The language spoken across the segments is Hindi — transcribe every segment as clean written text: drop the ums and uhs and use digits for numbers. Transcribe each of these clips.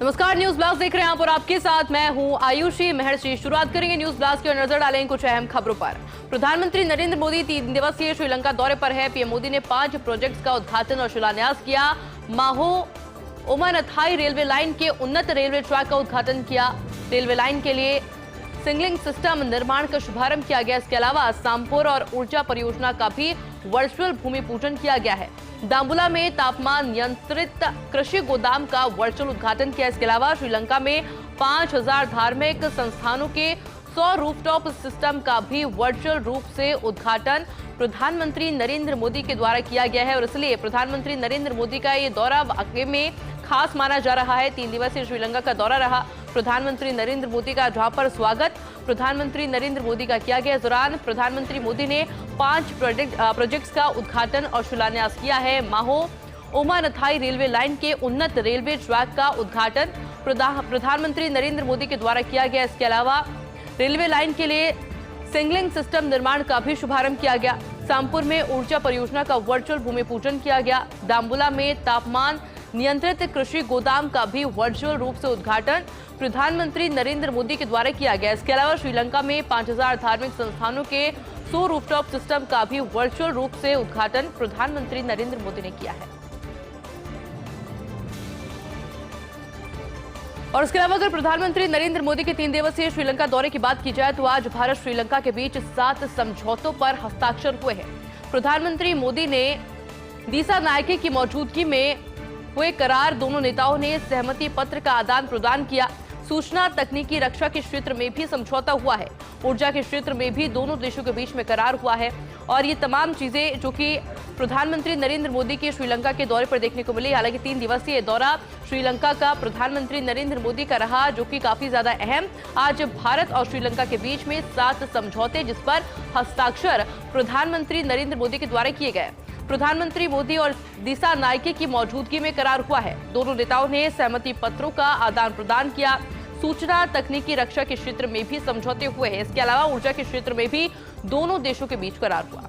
नमस्कार, न्यूज ब्लास्ट देख रहे हैं आप और आपके साथ मैं हूं आयुषी महर्षि। शुरुआत करेंगे न्यूज ब्लास्ट की और नजर डालेंगे कुछ अहम खबरों पर। प्रधानमंत्री नरेंद्र मोदी 3 दिवसीय श्रीलंका दौरे पर है। पीएम मोदी ने 5 प्रोजेक्ट्स का उद्घाटन और शिलान्यास किया। माहो ओमानथाई रेलवे लाइन के उन्नत रेलवे ट्रैक का उद्घाटन किया। रेलवे लाइन के लिए सिग्नलिंग सिस्टम निर्माण का शुभारंभ किया गया। इसके अलावा सामपुर और ऊर्जा परियोजना का भी वर्चुअल भूमि पूजन किया गया है। दाम्बुला में तापमान नियंत्रित कृषि गोदाम का वर्चुअल उद्घाटन किया। इसके अलावा श्रीलंका में 5000 धार्मिक संस्थानों के 100 रूफटॉप सिस्टम का भी वर्चुअल रूप से उद्घाटन प्रधानमंत्री नरेंद्र मोदी के द्वारा किया गया है और इसलिए प्रधानमंत्री नरेंद्र मोदी का ये दौरा वाकई में खास माना जा रहा है। 3 दिवसीय श्रीलंका का दौरा रहा प्रधानमंत्री नरेंद्र मोदी का, जहां पर स्वागत प्रधानमंत्री नरेंद्र मोदी का किया गया। इस दौरान प्रधानमंत्री मोदी ने 5 प्रोजेक्ट्स का उद्घाटन और शिलान्यास किया है। माहो ओमानथाई रेलवे लाइन के उन्नत रेलवे ट्रैक का उद्घाटन प्रधानमंत्री नरेंद्र मोदी के द्वारा किया गया। इसके अलावा रेलवे लाइन के लिए सिग्नलिंग सिस्टम निर्माण का भी शुभारंभ किया गया। सामपुर में ऊर्जा परियोजना का वर्चुअल भूमि पूजन किया गया। दाम्बुला में तापमान नियंत्रित कृषि गोदाम का भी वर्चुअल रूप से उद्घाटन प्रधानमंत्री नरेंद्र मोदी के द्वारा किया गया। इसके अलावा श्रीलंका में 5000 धार्मिक संस्थानों के 100 रूफटॉप सिस्टम का भी वर्चुअल रूप से उद्घाटन प्रधानमंत्री नरेंद्र मोदी ने किया है। और इसके अलावा अगर प्रधानमंत्री नरेंद्र मोदी के 3 दिवसीय श्रीलंका दौरे की बात की जाए तो आज भारत श्रीलंका के बीच 7 समझौतों पर हस्ताक्षर हुए हैं। प्रधानमंत्री मोदी ने दिसा नायके की मौजूदगी में हुए करार, दोनों नेताओं ने सहमति पत्र का आदान प्रदान किया। सूचना तकनीकी रक्षा के क्षेत्र में भी समझौता हुआ है। ऊर्जा के क्षेत्र में भी दोनों देशों के बीच में करार हुआ है और ये तमाम चीजें जो कि प्रधानमंत्री नरेंद्र मोदी के श्रीलंका के दौरे पर देखने को मिली। हालांकि 3 दिवसीय दौरा श्रीलंका का प्रधानमंत्री नरेंद्र मोदी का रहा, जो कि काफी ज्यादा अहम। आज भारत और श्रीलंका के बीच में 7 समझौते जिस पर हस्ताक्षर प्रधानमंत्री नरेंद्र मोदी के द्वारा किए गए। प्रधानमंत्री मोदी और दिसा नायके की मौजूदगी में करार हुआ है। दोनों नेताओं ने सहमति पत्रों का आदान प्रदान किया। सूचना तकनीकी रक्षा के क्षेत्र में भी समझौते हुए हैं। इसके अलावा ऊर्जा के क्षेत्र में भी दोनों देशों के बीच करार हुआ।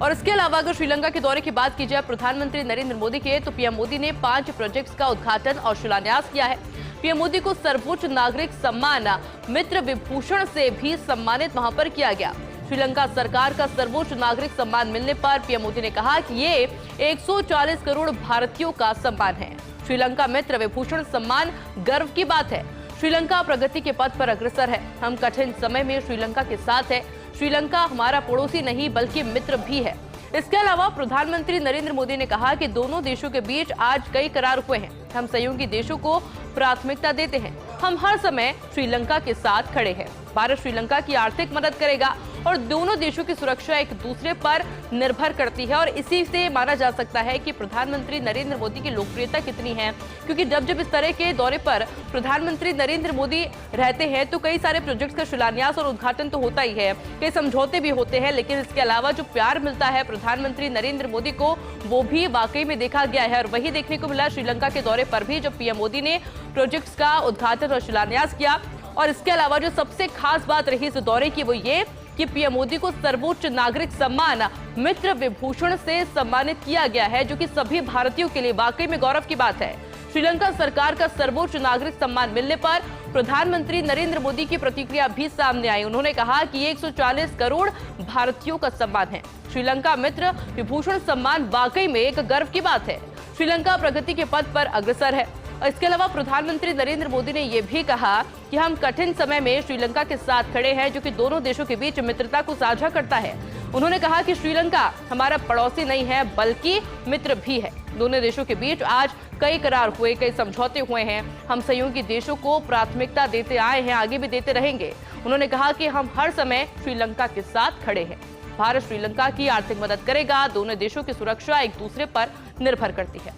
और इसके अलावा अगर श्रीलंका के दौरे की बात की जाए प्रधानमंत्री नरेंद्र मोदी के, तो पीएम मोदी ने 5 प्रोजेक्ट्स का उद्घाटन और शिलान्यास किया है। पीएम मोदी को सर्वोच्च नागरिक सम्मान मित्र विभूषण से भी सम्मानित वहां पर किया गया। श्रीलंका सरकार का सर्वोच्च नागरिक सम्मान मिलने पर पीएम मोदी ने कहा कि ये 140 करोड़ भारतीयों का सम्मान है। श्रीलंका मित्र विभूषण सम्मान गर्व की बात है। श्रीलंका प्रगति के पथ पर अग्रसर है। हम कठिन समय में श्रीलंका के साथ है। श्रीलंका हमारा पड़ोसी नहीं बल्कि मित्र भी है। इसके अलावा प्रधानमंत्री नरेंद्र मोदी ने कहा कि दोनों देशों के बीच आज कई करार हुए हैं। हम सहयोगी देशों को प्राथमिकता देते हैं। हम हर समय श्रीलंका के साथ खड़े हैं। भारत श्रीलंका की आर्थिक मदद करेगा और दोनों देशों की सुरक्षा एक दूसरे पर निर्भर करती है और इसी से माना जा सकता है कि प्रधानमंत्री नरेंद्र मोदी की लोकप्रियता कितनी है, क्योंकि जब इस तरह के दौरे पर प्रधानमंत्री नरेंद्र मोदी रहते हैं तो कई सारे प्रोजेक्ट्स का शिलान्यास और उद्घाटन तो होता ही है, कई समझौते भी होते हैं, लेकिन इसके अलावा जो प्यार मिलता है प्रधानमंत्री नरेंद्र मोदी को वो भी वाकई में देखा गया है। और वही देखने को मिला श्रीलंका के दौरे पर भी, जब पीएम मोदी ने प्रोजेक्ट्स का उद्घाटन और शिलान्यास किया। और इसके अलावा जो सबसे खास बात रही इस दौरे की वो ये कि पीएम मोदी को सर्वोच्च नागरिक सम्मान मित्र विभूषण से सम्मानित किया गया है, जो कि सभी भारतीयों के लिए वाकई में गौरव की बात है। श्रीलंका सरकार का सर्वोच्च नागरिक सम्मान मिलने पर प्रधानमंत्री नरेंद्र मोदी की प्रतिक्रिया भी सामने आई। उन्होंने कहा कि 140 करोड़ भारतीयों का सम्मान है। श्रीलंका मित्र विभूषण सम्मान वाकई में एक गर्व की बात है। श्रीलंका प्रगति के पथ पर अग्रसर है। इसके अलावा प्रधानमंत्री नरेंद्र मोदी ने यह भी कहा कि हम कठिन समय में श्रीलंका के साथ खड़े हैं, जो कि दोनों देशों के बीच मित्रता को साझा करता है। उन्होंने कहा कि श्रीलंका हमारा पड़ोसी नहीं है बल्कि मित्र भी है। दोनों देशों के बीच आज कई करार हुए, कई समझौते हुए हैं। हम सहयोगी देशों को प्राथमिकता देते आए हैं, आगे भी देते रहेंगे। उन्होंने कहा कि हम हर समय श्रीलंका के साथ खड़े हैं। भारत श्रीलंका की आर्थिक मदद करेगा। दोनों देशों की सुरक्षा एक दूसरे पर निर्भर करती है।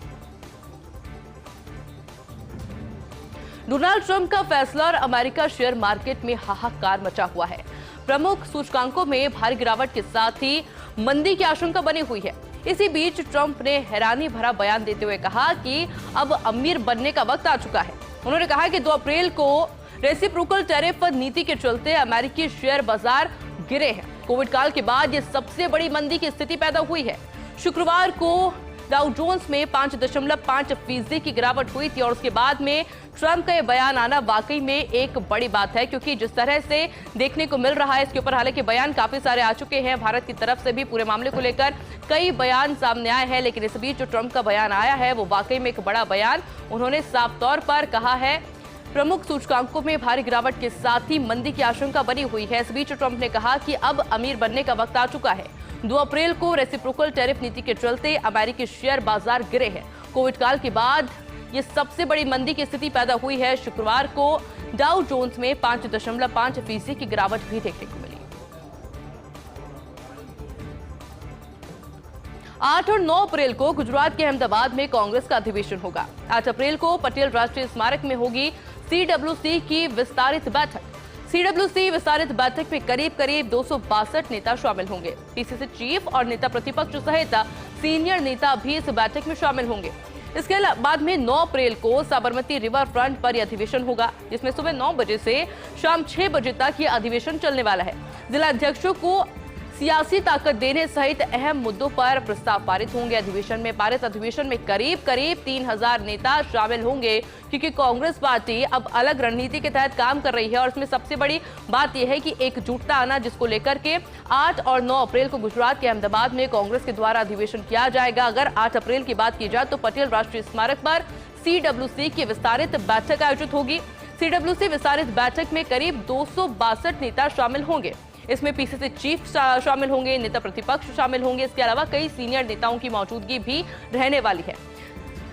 डोनाल्ड ट्रंप का फैसला और अमेरिका शेयर मार्केट में हाहाकार मचा हुआ है। प्रमुख सूचकांकों में भारी गिरावट के साथ ही मंदी की आशंका बनी हुई है। इसी बीच ट्रंप ने हैरानी भरा बयान देते हुए कहा कि अब अमीर बनने का वक्त आ चुका है। उन्होंने कहा कि 2 अप्रैल को रेसिप्रोकल टैरिफ नीति के चलते अमेरिकी शेयर बाजार गिरे हैं। कोविड काल के बाद ये सबसे बड़ी मंदी की स्थिति पैदा हुई है। शुक्रवार को डाउ जोन्स में 5.5% की गिरावट हुई थी और उसके बाद में ट्रंप का यह बयान आना वाकई में एक बड़ी बात है, क्योंकि जिस तरह से देखने को मिल रहा है इसके ऊपर हालांकि बयान काफी सारे आ चुके हैं। भारत की तरफ से भी पूरे मामले को लेकर कई बयान सामने आए हैं, लेकिन इस बीच जो ट्रंप का बयान आया है वो वाकई में एक बड़ा बयान। उन्होंने साफ तौर पर कहा है प्रमुख सूचकांकों में भारी गिरावट के साथ ही मंदी की आशंका बनी हुई है। इस बीच ट्रंप ने कहा कि अब अमीर बनने का वक्त आ चुका है। 2 अप्रैल को रेसिप्रोकल टैरिफ नीति के चलते अमेरिकी शेयर बाजार गिरे हैं। कोविड काल के बाद ये सबसे बड़ी मंदी की स्थिति पैदा हुई है। शुक्रवार को डाउ जोन्स में 5.5% की गिरावट भी देखने को मिली। 8 और 9 अप्रैल को गुजरात के अहमदाबाद में कांग्रेस का अधिवेशन होगा। 8 अप्रैल को पटेल राष्ट्रीय स्मारक में होगी CWC की विस्तारित बैठक। CWC विस्तारित बैठक में करीब 262 नेता शामिल होंगे। PCC चीफ और नेता प्रतिपक्ष सहित सीनियर नेता भी इस बैठक में शामिल होंगे। इसके बाद में 9 अप्रैल को साबरमती रिवर फ्रंट पर यह अधिवेशन होगा, जिसमें सुबह 9 बजे से शाम 6 बजे तक यह अधिवेशन चलने वाला है। जिला अध्यक्षों को सियासी ताकत देने सहित अहम मुद्दों पर प्रस्ताव पारित होंगे। अधिवेशन में करीब 3000 नेता शामिल होंगे, क्योंकि कांग्रेस पार्टी अब अलग रणनीति के तहत काम कर रही है और इसमें सबसे बड़ी बात यह है कि एकजुटता आना, जिसको लेकर के 8 और 9 अप्रैल को गुजरात के अहमदाबाद में कांग्रेस के द्वारा अधिवेशन किया जाएगा। अगर 8 अप्रैल की बात की जाए तो पटेल राष्ट्रीय स्मारक पर CWC की विस्तारित बैठक आयोजित होगी। CWC विस्तारित बैठक में करीब 262 नेता शामिल होंगे। इसमें PCC चीफ शामिल होंगे, नेता प्रतिपक्ष शामिल होंगे। इसके अलावा कई सीनियर नेताओं की मौजूदगी भी रहने वाली है।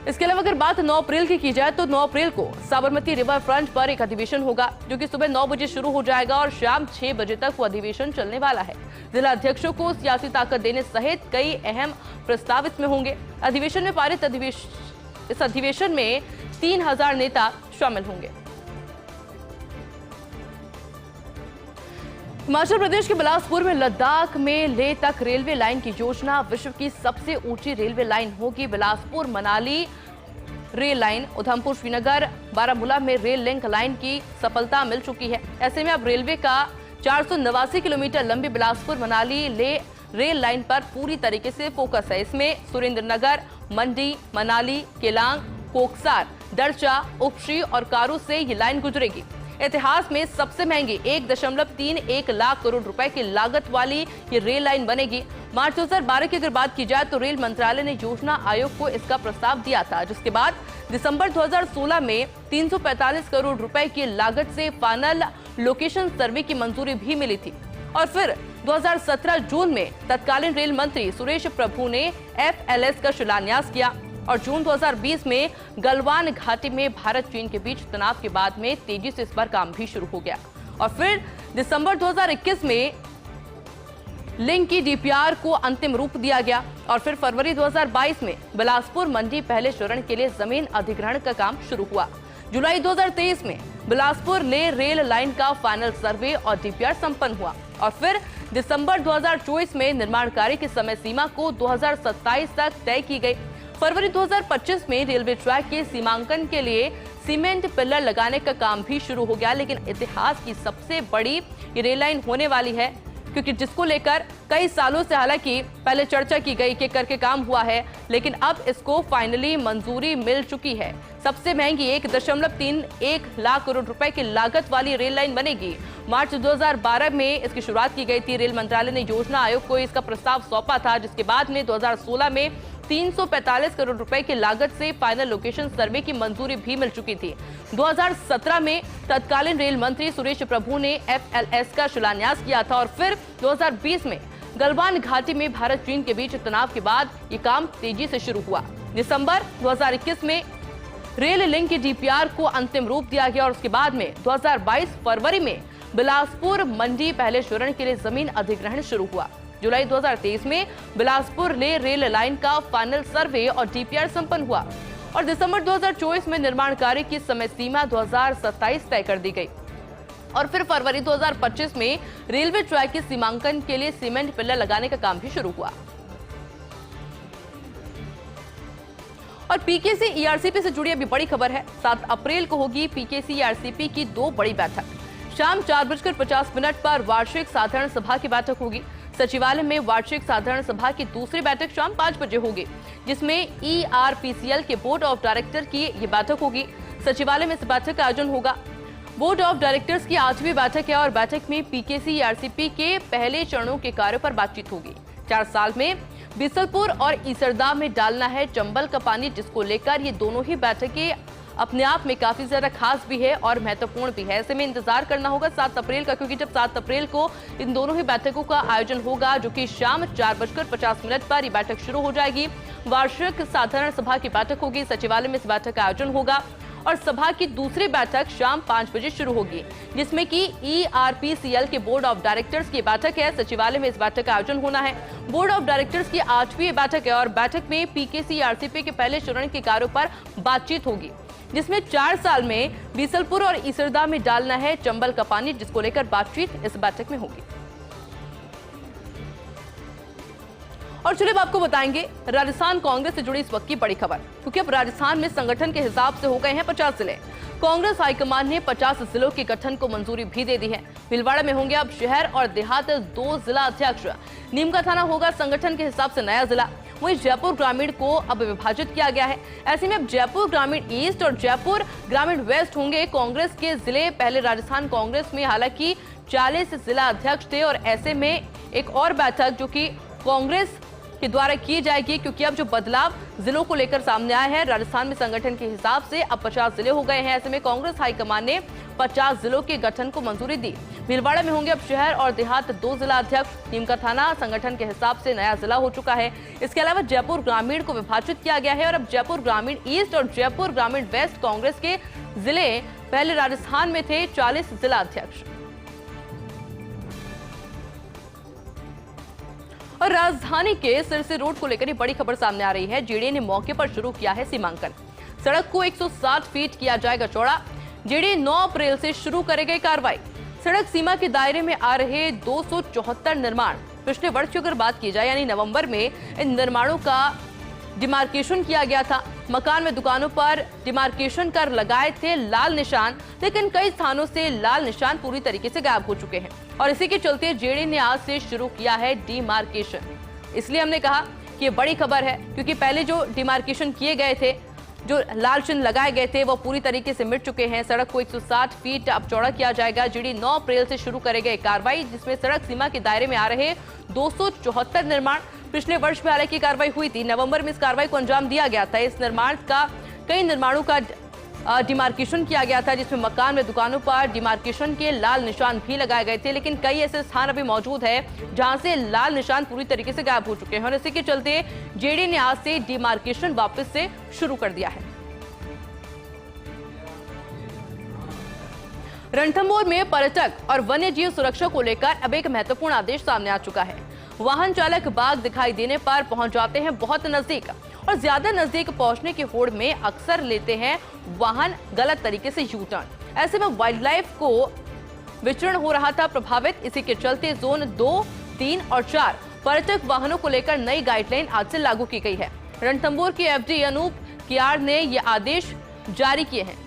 इसके अलावा अगर बात 9 अप्रैल की जाए तो 9 अप्रैल को साबरमती रिवर फ्रंट पर एक अधिवेशन होगा, जो कि सुबह 9 बजे शुरू हो जाएगा और शाम 6 बजे तक वो अधिवेशन चलने वाला है। जिला अध्यक्षों को सियासी ताकत देने सहित कई अहम प्रस्ताव इसमें होंगे। इस अधिवेशन में 3000 नेता शामिल होंगे। हिमाचल प्रदेश के बिलासपुर में लद्दाख में लेह तक रेलवे लाइन की योजना विश्व की सबसे ऊंची रेलवे लाइन होगी। बिलासपुर मनाली रेल लाइन, उधमपुर श्रीनगर बारामूला में रेल लिंक लाइन की सफलता मिल चुकी है। ऐसे में अब रेलवे का 489 किलोमीटर लंबी बिलासपुर मनाली लेह रेल लाइन पर पूरी तरीके से फोकस है। इसमें सुरेंद्रनगर, मंडी, मनाली, केलांग, कोकसर, दरचा, उपश्री और कारू से ये लाइन गुजरेगी। इतिहास में सबसे महंगी 1.31 लाख करोड़ रुपए की लागत वाली ये रेल लाइन बनेगी। मार्च 2012 की अगर बात की जाए तो रेल मंत्रालय ने योजना आयोग को इसका प्रस्ताव दिया था, जिसके बाद दिसंबर 2016 में 345 करोड़ रुपए की लागत से फाइनल लोकेशन सर्वे की मंजूरी भी मिली थी। और फिर 2017 जून में तत्कालीन रेल मंत्री सुरेश प्रभु ने FLS का शिलान्यास किया और जून 2020 में गलवान घाटी में भारत चीन के बीच तनाव के बाद में तेजी से इस पर काम भी शुरू हो गया। और फिर दिसंबर 2021 में लिंक की DPR को अंतिम रूप दिया गया और फिर फरवरी 2022 में बिलासपुर मंडी पहले चरण के लिए जमीन अधिग्रहण का काम शुरू हुआ। जुलाई 2023 में बिलासपुर लेह रेल लाइन का फाइनल सर्वे और DPR संपन्न हुआ और फिर दिसंबर 2024 में निर्माण कार्य की समय सीमा को 2027 तक तय की गई। फरवरी 2025 में रेलवे ट्रैक के सीमांकन के लिए सीमेंट पिलर लगाने का काम भी शुरू हो गया। लेकिन इतिहास की सबसे बड़ी ये रेल लाइन होने वाली है, क्योंकि जिसको लेकर कई सालों से हालांकि पहले चर्चा की गई कि करके काम हुआ है, लेकिन अब इसको फाइनली मंजूरी मिल चुकी है। सबसे महंगी 1.31 लाख करोड़ रुपए की लागत वाली रेल लाइन बनेगी। मार्च 2012 में इसकी शुरुआत की गई थी। रेल मंत्रालय ने योजना आयोग को इसका प्रस्ताव सौंपा था, जिसके बाद में 2016 में 345 करोड़ रुपए की लागत से फाइनल लोकेशन सर्वे की मंजूरी भी मिल चुकी थी। 2017 में तत्कालीन रेल मंत्री सुरेश प्रभु ने FLS का शिलान्यास किया था और फिर 2020 में गलवान घाटी में भारत चीन के बीच तनाव के बाद ये काम तेजी से शुरू हुआ। दिसंबर 2021 में रेल लिंक की DPR को अंतिम रूप दिया गया और उसके बाद में 2022 फरवरी में बिलासपुर मंडी पहले चरण के लिए जमीन अधिग्रहण शुरू हुआ। जुलाई 2023 में बिलासपुर लेह रेल लाइन का फाइनल सर्वे और DPR संपन्न हुआ और दिसंबर 2024 में निर्माण कार्य की समय सीमा 2027 तय कर दी गई और फिर फरवरी 2025 में रेलवे ट्रैक के सीमांकन के लिए सीमेंट पिलर लगाने का काम भी शुरू हुआ। और PKC ERCP से जुड़ी अभी बड़ी खबर है। 7 अप्रैल को होगी PKC ERCP की 2 बड़ी बैठक। शाम 4:50 पर वार्षिक साधारण सभा की बैठक होगी। सचिवालय में वार्षिक साधारण सभा की दूसरी बैठक शाम 5 बजे होगी, जिसमें ERPCL के बोर्ड ऑफ डायरेक्टर की ये बैठक होगी। सचिवालय में इस बैठक का आयोजन होगा। बोर्ड ऑफ डायरेक्टर्स की 8वीं बैठक है और बैठक में PKC ERCP के पहले चरणों के कार्यों पर बातचीत होगी। 4 साल में बीसलपुर और ईसरदा में डालना है चंबल का पानी, जिसको लेकर ये दोनों ही बैठकें अपने आप में काफी ज्यादा खास भी है और महत्वपूर्ण भी है। ऐसे में इंतजार करना होगा 7 अप्रैल का, क्योंकि जब 7 अप्रैल को इन दोनों ही बैठकों का आयोजन होगा, जो कि शाम 4:50 पर ये बैठक शुरू हो जाएगी। वार्षिक साधारण सभा की बैठक होगी। सचिवालय में इस बैठक का आयोजन होगा और सभा की दूसरी बैठक शाम 5 बजे शुरू होगी, जिसमें कि ERPCL के बोर्ड ऑफ डायरेक्टर्स की बैठक है। सचिवालय में इस बैठक का आयोजन होना है। बोर्ड ऑफ डायरेक्टर्स की 8वीं बैठक है और बैठक में PKC ERCP के पहले चरण के कार्यों पर बातचीत होगी, जिसमें 4 साल में बीसलपुर और ईसरदा में डालना है चंबल का पानी, जिसको लेकर बातचीत इस बैठक में होगी। और चलिए अब आपको बताएंगे राजस्थान कांग्रेस से जुड़ी इस वक्त की बड़ी खबर, क्योंकि अब राजस्थान में संगठन के हिसाब से हो गए हैं 50 जिले। कांग्रेस हाईकमान ने 50 जिलों के गठन को मंजूरी भी दे दी है। भीलवाड़ा में होंगे अब शहर और देहात 2 जिला अध्यक्ष। नीम का थाना होगा संगठन के हिसाब से नया जिला। वहीं जयपुर ग्रामीण को अब विभाजित किया गया है। ऐसे में अब जयपुर ग्रामीण ईस्ट और जयपुर ग्रामीण वेस्ट होंगे कांग्रेस के जिले। पहले राजस्थान कांग्रेस में हालांकि 40 जिला अध्यक्ष थे और ऐसे में एक और बैठक जो कि कांग्रेस के द्वारा की जाएगी, क्योंकि अब जो बदलाव जिलों को लेकर सामने आया है, राजस्थान में संगठन के हिसाब से अब 50 जिले हो गए हैं। ऐसे में कांग्रेस हाईकमान ने 50 जिलों के गठन को मंजूरी दी। भीलवाड़ा में होंगे अब शहर और देहात 2 जिला अध्यक्ष। नीम का थाना संगठन के हिसाब से नया जिला हो चुका है। इसके अलावा जयपुर ग्रामीण को विभाजित किया गया है और अब जयपुर ग्रामीण ईस्ट और जयपुर ग्रामीण वेस्ट कांग्रेस के जिले पहले राजस्थान में थे 40 जिला अध्यक्ष। और राजधानी के सिरसी रोड को लेकर बड़ी खबर सामने आ रही है। जेडीए ने मौके पर शुरू किया है सीमांकन। सड़क को 160 फीट किया जाएगा चौड़ा। जेडीए 9 अप्रैल से शुरू करेगा कार्रवाई। सड़क सीमा के दायरे में आ रहे 274 निर्माण, पिछले वर्ष की अगर बात की जाए यानी नवंबर में इन निर्माणों का डिमार्केशन किया गया था। मकान में दुकानों पर डिमार्केशन कर लगाए थे लाल निशान, लेकिन कई स्थानों से लाल निशान पूरी तरीके से गायब हो चुके हैं और इसी के चलते जेडीए ने आज से शुरू किया है डिमार्केशन। इसलिए हमने कहा कि ये बड़ी खबर है, क्योंकि पहले जो डिमार्केशन किए गए थे, जो लाल चिन्ह लगाए गए थे, वो पूरी तरीके से मिट चुके हैं। सड़क को 160 फीट अब चौड़ा किया जाएगा। जेडीए 9 अप्रैल से शुरू करेगा एक कार्रवाई, जिसमें सड़क सीमा के दायरे में आ रहे 274 निर्माण, पिछले वर्ष में हालांकि कार्रवाई हुई थी। नवंबर में इस कार्रवाई को अंजाम दिया गया था। इस निर्माण का कई निर्माणों का डिमार्केशन किया गया था, जिसमें मकान में दुकानों पर डिमार्केशन के लाल निशान भी लगाए गए थे, लेकिन कई ऐसे स्थान अभी मौजूद है जहां से लाल निशान पूरी तरीके से गायब हो चुके हैं और इसी के चलते जेडीए ने आज से डिमार्केशन वापस से शुरू कर दिया है। रणथंभौर में पर्यटक और वन्य जीव सुरक्षा को लेकर अब एक महत्वपूर्ण आदेश सामने आ चुका है। वाहन चालक बाघ दिखाई देने पर पहुंच जाते हैं बहुत नजदीक और ज्यादा नजदीक पहुंचने की होड़ में अक्सर लेते हैं वाहन गलत तरीके से यू टर्न। ऐसे में वाइल्ड लाइफ को विचरण हो रहा था प्रभावित। इसी के चलते जोन 2, 3 और 4 पर्यटक वाहनों को लेकर नई गाइडलाइन आज से लागू की गई है। रणथंभौर के FD अनूप कियार ने ये आदेश जारी किए हैं।